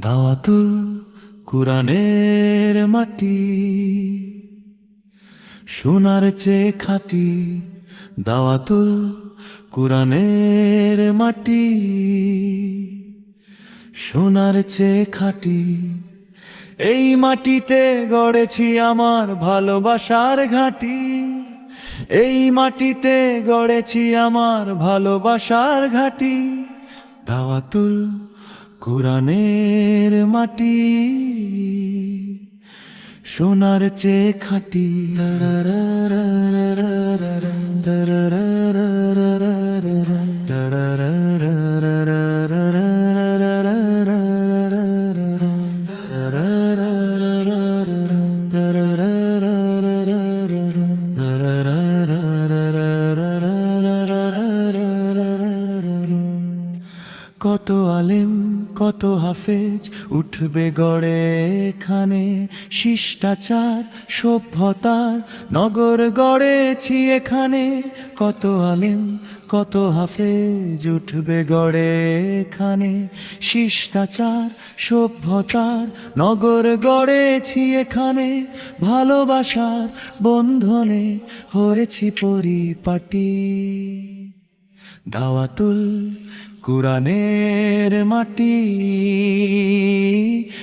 দাওয়াতুল কুরআনের মাটি, সোনার চেয়ে খাঁটি। দাওয়াতুল কুরআনের মাটি, সোনার চেয়ে খাঁটি। এই মাটিতে গড়েছি আমার ভালোবাসার ঘাঁটি। এই মাটিতে গড়েছি আমার ভালোবাসার ঘাঁটি। দাওয়াতুল কুরআনের মাটি, সোনার চেয়ে খাঁটি। কত আলেম কত হাফেজ উঠবে গড়ে এখানে, শিষ্টাচার সভ্যতার নগর গড়েছি এখানে। কত আলেম কত হাফেজ উঠবে গড়ে এখানে, শিষ্টাচার সভ্যতার নগর গড়েছি এখানে। ভালোবাসার বন্ধনে হয়েছি পরিপাটি। দাওয়াতুল কুরআনের মাটি,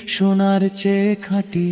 সোনার চেয়ে খাঁটি।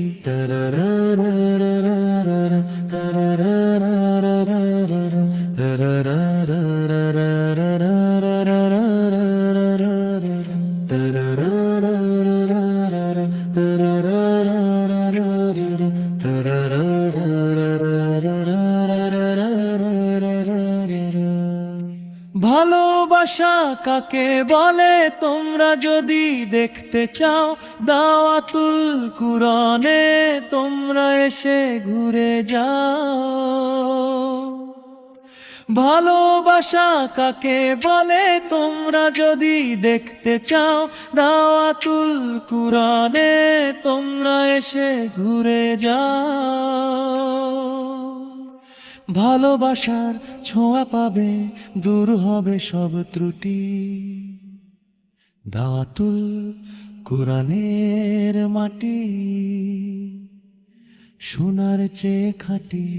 ভালোবাসা কাকে বলে তোমরা যদি দেখতে চাও, দাওয়াতুল কুরআনে তোমরা এসে ঘুরে যাও। ভালোবাসা কাকে বলে তোমরা যদি দেখতে চাও, দাওয়াতুল কুরআনে তোমরা এসে ঘুরে যাও। ভালোবাসার ছোঁয়া পাবে, দূর হবে সব ত্রুটি। দাওয়াতুল কুরআনের মাটি, সোনার চেয়ে খাঁটি।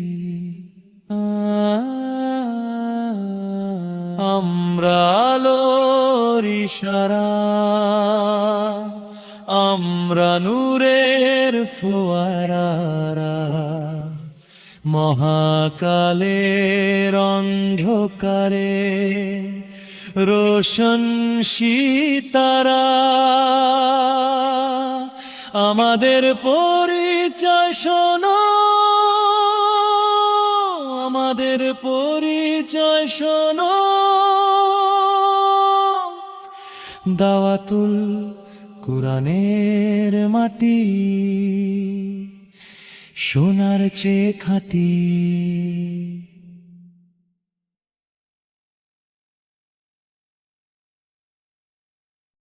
আমরা আলোর ইশারা, আমরা নূরের ফোয়ারা, মহাকালের অন্ধকারে রোশন সিতারা। আমাদের পরিচয় শোনো, আমাদের পরিচয় শোনো। দাওয়াতুল কুরআনের মাটি, সোনার চেয়ে খাঁটি।